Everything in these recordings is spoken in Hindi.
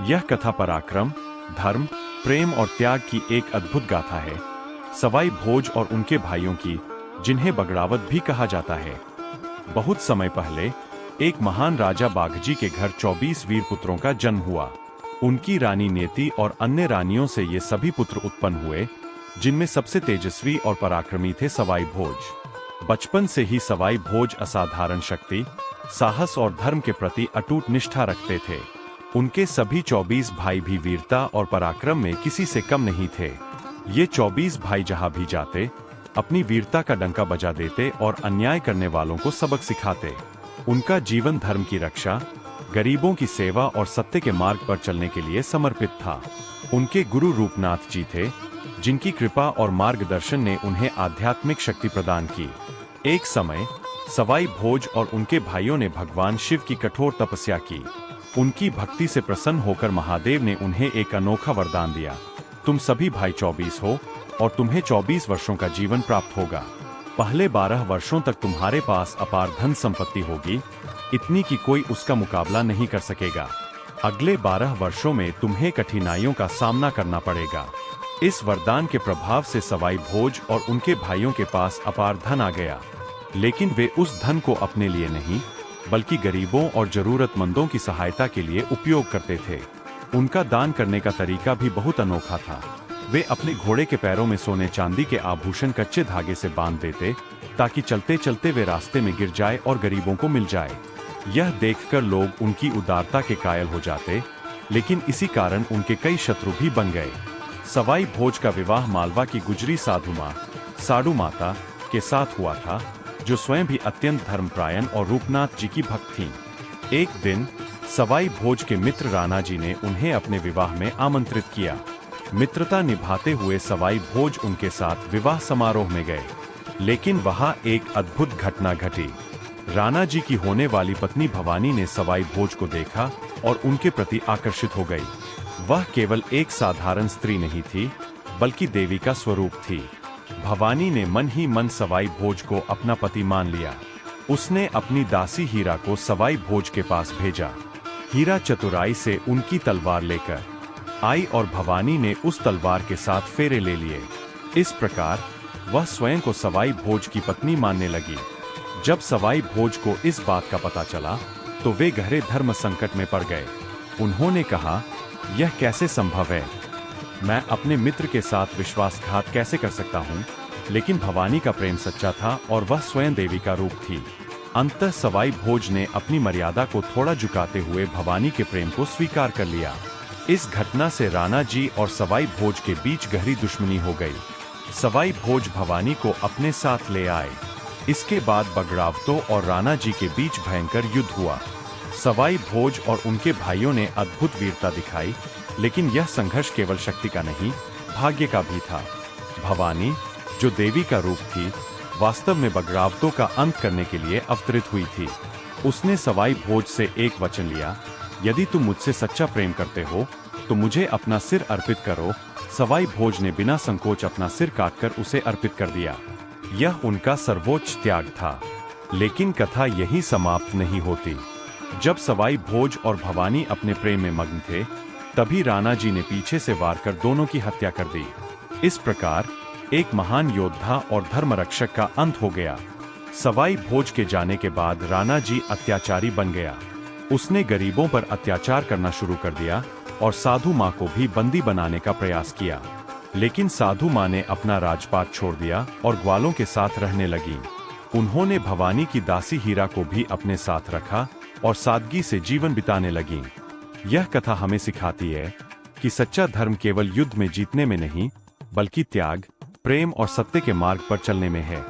यह कथा पराक्रम, धर्म, प्रेम और त्याग की एक अद्भुत गाथा है। सवाई भोज और उनके भाइयों की, जिन्हें बगड़ावत भी कहा जाता है। बहुत समय पहले एक महान राजा बाघजी के घर 24 वीर पुत्रों का जन्म हुआ। उनकी रानी नेति और अन्य रानियों से ये सभी पुत्र उत्पन्न हुए, जिनमें सबसे तेजस्वी और पराक्रमी थे सवाई भोज। बचपन से ही सवाई भोज असाधारण शक्ति, साहस और धर्म के प्रति अटूट निष्ठा रखते थे। उनके सभी 24 भाई भी वीरता और पराक्रम में किसी से कम नहीं थे। ये 24 भाई जहां भी जाते, अपनी वीरता का डंका बजा देते और अन्याय करने वालों को सबक सिखाते। उनका जीवन धर्म की रक्षा, गरीबों की सेवा और सत्य के मार्ग पर चलने के लिए समर्पित था। उनके गुरु रूपनाथ जी थे, जिनकी कृपा और मार्गदर्शन ने उन्हें आध्यात्मिक शक्ति प्रदान की। एक समय सवाई भोज और उनके भाइयों ने भगवान शिव की कठोर तपस्या की। उनकी भक्ति से प्रसन्न होकर महादेव ने उन्हें एक अनोखा वरदान दिया। तुम सभी भाई 24 हो और तुम्हें 24 वर्षों का जीवन प्राप्त होगा। पहले 12 वर्षों तक तुम्हारे पास अपार धन संपत्ति होगी, इतनी कि कोई उसका मुकाबला नहीं कर सकेगा। अगले 12 वर्षों में तुम्हें कठिनाइयों का सामना करना पड़ेगा। इस वरदान के प्रभाव से सवाई भोज और उनके भाइयों के पास अपार धन आ गया, लेकिन वे उस धन को अपने लिए नहीं, बल्कि गरीबों और जरूरतमंदों की सहायता के लिए उपयोग करते थे। उनका दान करने का तरीका भी बहुत अनोखा था। वे अपने घोड़े के पैरों में सोने चांदी के आभूषण कच्चे धागे से बांध देते, ताकि चलते चलते वे रास्ते में गिर जाए और गरीबों को मिल जाए। यह देखकर लोग उनकी उदारता के कायल हो जाते, लेकिन इसी कारण उनके कई शत्रु भी बन गए। सवाई भोज का विवाह मालवा की गुजरी साधु माता के साथ हुआ था, जो स्वयं भी अत्यंत धर्मपरायण और रूपनाथ जी की भक्त थीं। एक दिन सवाई भोज के मित्र राणा जी ने उन्हें अपने विवाह में आमंत्रित किया। मित्रता निभाते हुए सवाई भोज उनके साथ विवाह समारोह में गए, लेकिन वहां एक अद्भुत घटना घटी। राणा जी की होने वाली पत्नी भवानी ने सवाई भोज को देखा और उनके प्रति आकर्षित हो गई। वह केवल एक साधारण स्त्री नहीं थी, बल्कि देवी का स्वरूप थी। भवानी ने मन ही मन सवाई भोज को अपना पति मान लिया। उसने अपनी दासी हीरा को सवाई भोज के पास भेजा। हीरा चतुराई से उनकी तलवार लेकर आई और भवानी ने उस तलवार के साथ फेरे ले लिए। इस प्रकार वह स्वयं को सवाई भोज की पत्नी मानने लगी। जब सवाई भोज को इस बात का पता चला, तो वे गहरे धर्म संकट में पड़ गए। उन्होंने कहा, यह कैसे संभव है? मैं अपने मित्र के साथ विश्वासघात कैसे कर सकता हूँ? लेकिन भवानी का प्रेम सच्चा था और वह स्वयं देवी का रूप थी। अंततः सवाई भोज ने अपनी मर्यादा को थोड़ा झुकाते हुए भवानी के प्रेम को स्वीकार कर लिया। इस घटना से राणा जी और सवाई भोज के बीच गहरी दुश्मनी हो गई। सवाई भोज भवानी को अपने साथ ले आए। इसके बाद बगड़ावतों और राणा जी के बीच भयंकर युद्ध हुआ। सवाई भोज और उनके भाइयों ने अद्भुत वीरता दिखाई, लेकिन यह संघर्ष केवल शक्ति का नहीं, भाग्य का भी था। भवानी, जो देवी का रूप थी, वास्तव में बगड़ावतों का अंत करने के लिए अवतरित हुई थी। उसने सवाई भोज से एक वचन लिया, यदि तुम मुझसे सच्चा प्रेम करते हो, तो मुझे अपना सिर अर्पित करो। सवाई भोज ने बिना संकोच अपना सिर काटकर उसे अर्पित कर दिया। यह उनका सर्वोच्च त्याग था। लेकिन कथा यहीं समाप्त नहीं होती। जब सवाई भोज और भवानी अपने प्रेम में मग्न थे, तभी राणा जी ने पीछे से वार कर दोनों की हत्या कर दी। इस प्रकार एक महान योद्धा और धर्मरक्षक का अंत हो गया। सवाई भोज के जाने के बाद राणा जी अत्याचारी बन गया। उसने गरीबों पर अत्याचार करना शुरू कर दिया और साधु माँ को भी बंदी बनाने का प्रयास किया। लेकिन साधु माँ ने अपना राजपाट छोड़ दिया और ग्वालों के साथ रहने लगी। उन्होंने भवानी की दासी हीरा को भी अपने साथ रखा और सादगी से जीवन बिताने लगी। यह कथा हमें सिखाती है कि सच्चा धर्म केवल युद्ध में जीतने में नहीं, बल्कि त्याग, प्रेम और सत्य के मार्ग पर चलने में है।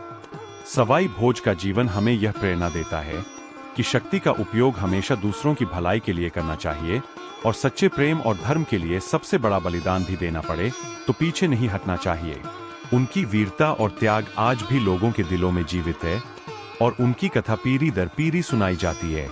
सवाई भोज का जीवन हमें यह प्रेरणा देता है कि शक्ति का उपयोग हमेशा दूसरों की भलाई के लिए करना चाहिए, और सच्चे प्रेम और धर्म के लिए सबसे बड़ा बलिदान भी देना पड़े तो पीछे नहीं हटना चाहिए। उनकी वीरता और त्याग आज भी लोगों के दिलों में जीवित है और उनकी कथा पीढ़ी दर पीढ़ी सुनाई जाती है।